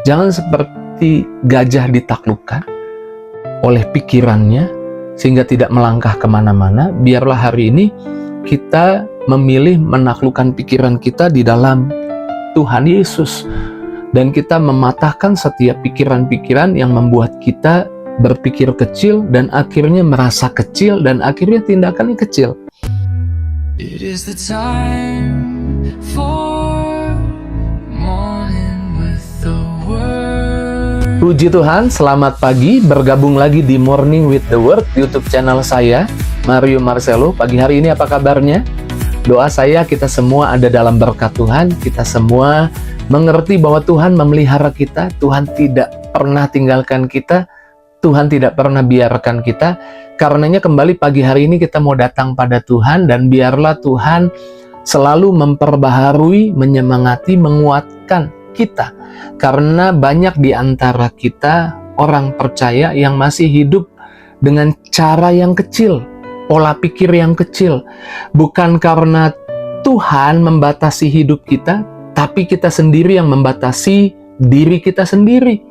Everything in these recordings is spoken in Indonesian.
Jangan seperti gajah ditaklukkan oleh pikirannya sehingga tidak melangkah kemana-mana. Biarlah hari ini kita memilih menaklukkan pikiran kita di dalam Tuhan Yesus, dan kita mematahkan setiap pikiran-pikiran yang membuat kita berpikir kecil dan akhirnya merasa kecil dan akhirnya tindakannya kecil. It is the time for morning with the word. Puji Tuhan, selamat pagi, bergabung lagi di Morning with the Word YouTube channel saya, Mario Marcelo. Pagi hari ini apa kabarnya? Doa saya kita semua ada dalam berkat Tuhan, kita semua mengerti bahwa Tuhan memelihara kita, Tuhan tidak pernah tinggalkan kita, Tuhan tidak pernah biarkan kita. Karenanya kembali pagi hari ini kita mau datang pada Tuhan, dan biarlah Tuhan selalu memperbaharui, menyemangati, menguatkan kita. Karena banyak di antara kita orang percaya yang masih hidup dengan cara yang kecil, pola pikir yang kecil. Bukan karena Tuhan membatasi hidup kita, tapi kita sendiri yang membatasi diri kita sendiri.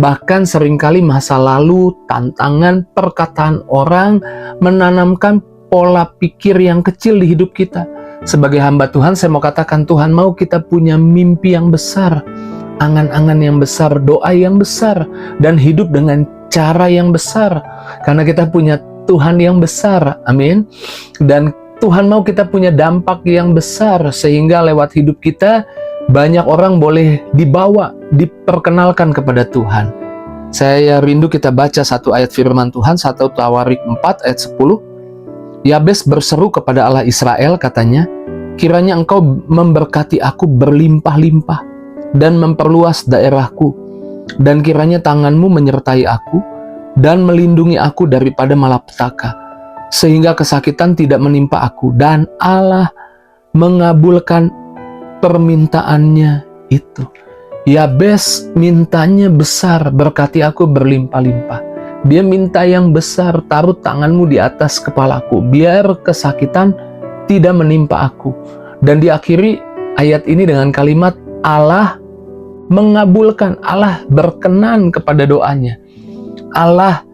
Bahkan seringkali masa lalu, tantangan, perkataan orang menanamkan pola pikir yang kecil di hidup kita. Sebagai hamba Tuhan, saya mau katakan Tuhan mau kita punya mimpi yang besar, angan-angan yang besar, doa yang besar, dan hidup dengan cara yang besar. Karena kita punya Tuhan yang besar, amin. Dan Tuhan mau kita punya dampak yang besar, sehingga lewat hidup kita banyak orang boleh dibawa, diperkenalkan kepada Tuhan. Saya rindu kita baca satu ayat firman Tuhan, 1 Tawarik 4 ayat 10. Yabes berseru kepada Allah Israel, katanya, kiranya engkau memberkati aku berlimpah-limpah dan memperluas daerahku, dan kiranya tanganmu menyertai aku dan melindungi aku daripada malapetaka, sehingga kesakitan tidak menimpa aku. Dan Allah mengabulkan permintaannya itu. Yabes mintanya besar, berkati aku berlimpah-limpah. Dia minta yang besar, taruh tanganmu di atas kepalaku, biar kesakitan tidak menimpa aku. Dan diakhiri ayat ini dengan kalimat Allah mengabulkan, Allah berkenan kepada doanya. Allah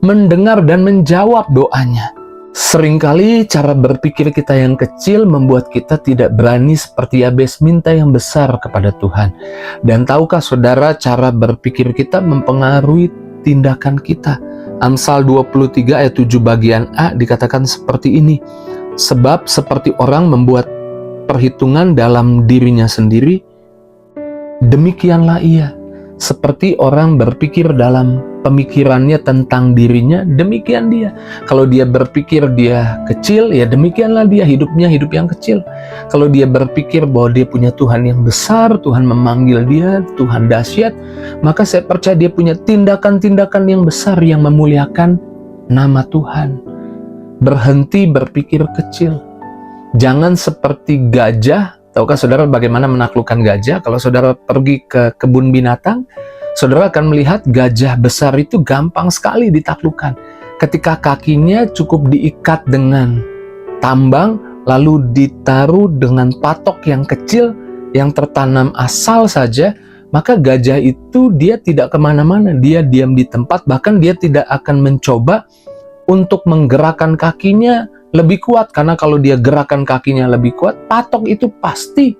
mendengar dan menjawab doanya. Seringkali cara berpikir kita yang kecil membuat kita tidak berani seperti Yabes minta yang besar kepada Tuhan. Dan tahukah saudara, cara berpikir kita mempengaruhi tindakan kita. Amsal 23 ayat 7 bagian A dikatakan seperti ini. Sebab seperti orang membuat perhitungan dalam dirinya sendiri, demikianlah ia. Seperti orang berpikir dalam pemikirannya tentang dirinya, demikian dia. Kalau dia berpikir dia kecil, ya demikianlah dia, hidupnya hidup yang kecil. Kalau dia berpikir bahwa dia punya Tuhan yang besar, Tuhan memanggil dia, Tuhan dahsyat, maka saya percaya dia punya tindakan-tindakan yang besar yang memuliakan nama Tuhan. Berhenti berpikir kecil. Jangan seperti gajah. Tahukah saudara bagaimana menaklukkan gajah? Kalau saudara pergi ke kebun binatang, saudara akan melihat gajah besar itu gampang sekali ditaklukkan. Ketika kakinya cukup diikat dengan tambang, lalu ditaruh dengan patok yang kecil yang tertanam asal saja, maka gajah itu dia tidak kemana-mana, dia diam di tempat, bahkan dia tidak akan mencoba untuk menggerakkan kakinya lebih kuat, karena kalau dia gerakan kakinya lebih kuat, patok itu pasti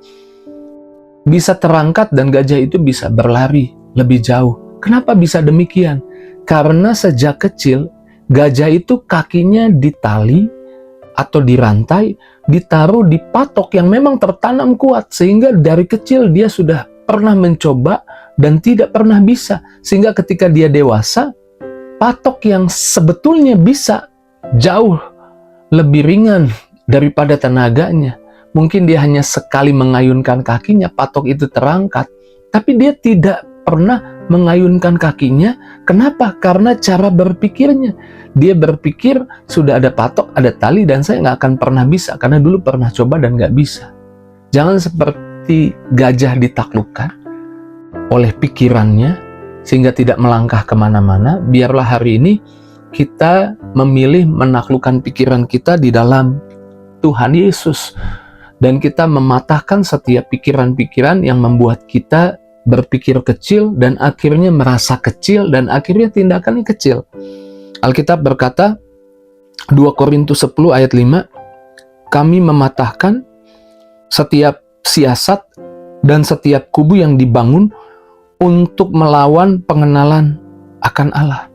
bisa terangkat dan gajah itu bisa berlari lebih jauh. Kenapa bisa demikian? Karena sejak kecil gajah itu kakinya ditali atau dirantai, ditaruh di patok yang memang tertanam kuat, sehingga dari kecil dia sudah pernah mencoba dan tidak pernah bisa, sehingga ketika dia dewasa, patok yang sebetulnya bisa jauh lebih ringan daripada tenaganya. Mungkin dia hanya sekali mengayunkan kakinya, patok itu terangkat. Tapi dia tidak pernah mengayunkan kakinya. Kenapa? Karena cara berpikirnya. Dia berpikir sudah ada patok, ada tali, dan saya nggak akan pernah bisa. Karena dulu pernah coba dan nggak bisa. Jangan seperti gajah ditaklukkan oleh pikirannya sehingga tidak melangkah kemana-mana. Biarlah hari ini kita memilih menaklukkan pikiran kita di dalam Tuhan Yesus. Dan kita mematahkan setiap pikiran-pikiran yang membuat kita berpikir kecil, dan akhirnya merasa kecil, dan akhirnya tindakannya kecil. Alkitab berkata, 2 Korintus 10 ayat 5, kami mematahkan setiap siasat dan setiap kubu yang dibangun untuk melawan pengenalan akan Allah.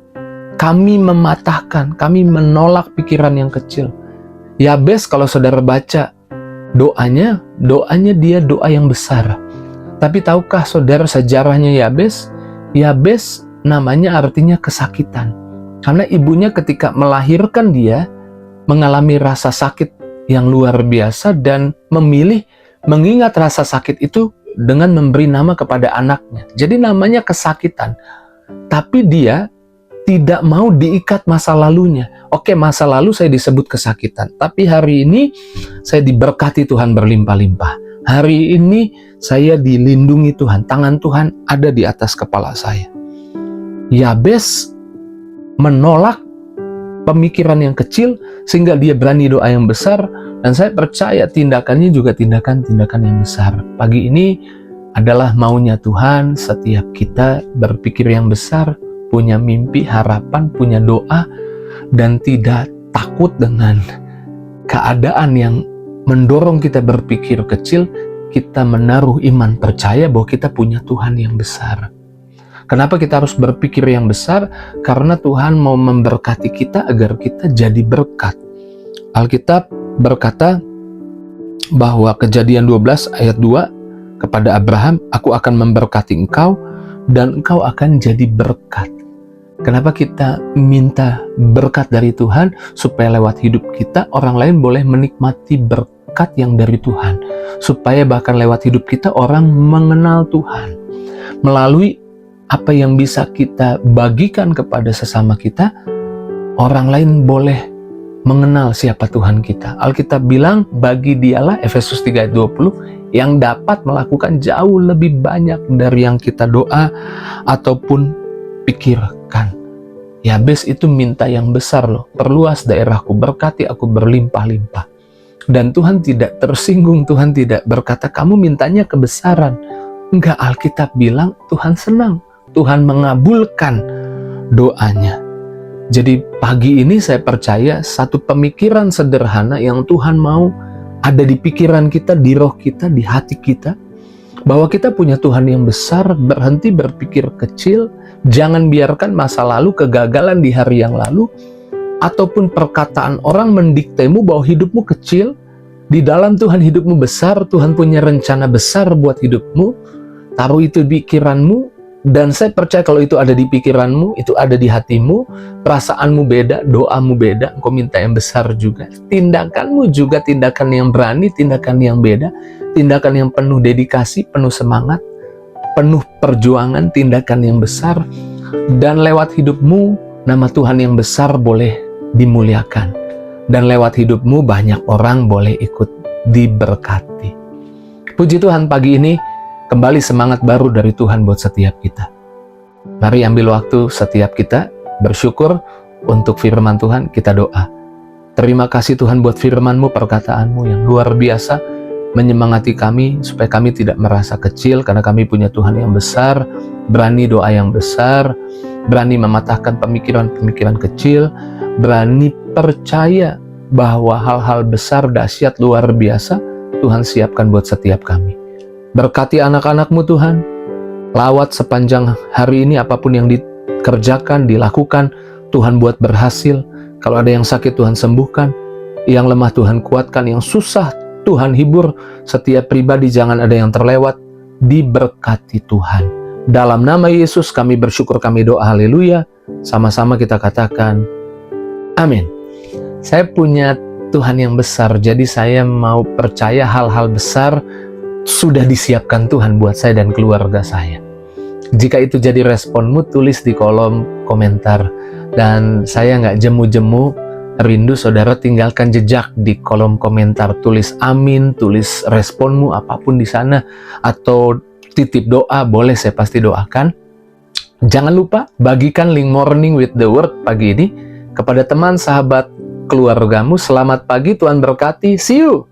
Kami mematahkan, kami menolak pikiran yang kecil. Yabes, kalau saudara baca doanya dia doa yang besar. Tapi tahukah saudara sejarahnya Yabes? Yabes namanya artinya kesakitan. Karena ibunya ketika melahirkan dia mengalami rasa sakit yang luar biasa dan memilih mengingat rasa sakit itu dengan memberi nama kepada anaknya. Jadi namanya kesakitan. Tapi dia tidak mau diikat masa lalunya. Oke, masa lalu saya disebut kesakitan. Tapi hari ini saya diberkati Tuhan berlimpah-limpah. Hari ini saya dilindungi Tuhan. Tangan Tuhan ada di atas kepala saya. Yabes menolak pemikiran yang kecil sehingga dia berani doa yang besar. Dan saya percaya tindakannya juga tindakan-tindakan yang besar. Pagi ini adalah maunya Tuhan setiap kita berpikir yang besar, punya mimpi, harapan, punya doa, dan tidak takut dengan keadaan yang mendorong kita berpikir kecil. Kita menaruh iman percaya bahwa kita punya Tuhan yang besar. Kenapa kita harus berpikir yang besar? Karena Tuhan mau memberkati kita agar kita jadi berkat. Alkitab berkata bahwa Kejadian 12 ayat 2 kepada Abraham, aku akan memberkati engkau dan engkau akan jadi berkat. Kenapa kita minta berkat dari Tuhan? Supaya lewat hidup kita orang lain boleh menikmati berkat yang dari Tuhan. Supaya bahkan lewat hidup kita orang mengenal Tuhan. Melalui apa yang bisa kita bagikan kepada sesama kita, orang lain boleh mengenal siapa Tuhan kita. Alkitab bilang bagi dialah, Efesus 3 ayat 20, yang dapat melakukan jauh lebih banyak dari yang kita doa ataupun pikirkan. Yabes itu minta yang besar loh. Perluas daerahku, berkati aku berlimpah-limpah. Dan Tuhan tidak tersinggung, Tuhan tidak berkata kamu mintanya kebesaran. Enggak, Alkitab bilang Tuhan senang, Tuhan mengabulkan doanya. Jadi pagi ini saya percaya satu pemikiran sederhana yang Tuhan mau ada di pikiran kita, di roh kita, di hati kita, bahwa kita punya Tuhan yang besar. Berhenti berpikir kecil, jangan biarkan masa lalu, kegagalan di hari yang lalu, ataupun perkataan orang mendiktemu bahwa hidupmu kecil. Di dalam Tuhan hidupmu besar, Tuhan punya rencana besar buat hidupmu. Taruh itu di pikiranmu, dan saya percaya kalau itu ada di pikiranmu, itu ada di hatimu, perasaanmu beda, doamu beda, engkau minta yang besar juga. Tindakanmu juga tindakan yang berani, tindakan yang beda, tindakan yang penuh dedikasi, penuh semangat, penuh perjuangan, tindakan yang besar. Dan lewat hidupmu, nama Tuhan yang besar boleh dimuliakan. Dan lewat hidupmu banyak orang boleh ikut diberkati. Puji Tuhan, pagi ini kembali semangat baru dari Tuhan buat setiap kita. Mari ambil waktu setiap kita bersyukur untuk firman Tuhan, kita doa. Terima kasih Tuhan buat firman-Mu, perkataanmu yang luar biasa, menyemangati kami supaya kami tidak merasa kecil karena kami punya Tuhan yang besar, berani doa yang besar, berani mematahkan pemikiran-pemikiran kecil, berani percaya bahwa hal-hal besar, dahsyat, luar biasa Tuhan siapkan buat setiap kami. Berkati anak-anak-Mu Tuhan, lawat sepanjang hari ini apapun yang dikerjakan, dilakukan, Tuhan buat berhasil. Kalau ada yang sakit Tuhan sembuhkan, yang lemah Tuhan kuatkan, yang susah Tuhan hibur. Setiap pribadi jangan ada yang terlewat, diberkati Tuhan. Dalam nama Yesus kami bersyukur, kami doa, haleluya. Sama-sama kita katakan amin. Saya punya Tuhan yang besar, jadi saya mau percaya hal-hal besar sudah disiapkan Tuhan buat saya dan keluarga saya. Jika itu jadi responmu, tulis di kolom komentar. Dan saya nggak jemu-jemu, rindu saudara tinggalkan jejak di kolom komentar. Tulis amin, tulis responmu apapun di sana, atau titip doa, boleh, saya pasti doakan. Jangan lupa bagikan link Morning with the Word pagi ini kepada teman, sahabat, keluargamu. Selamat pagi, Tuhan berkati. See you!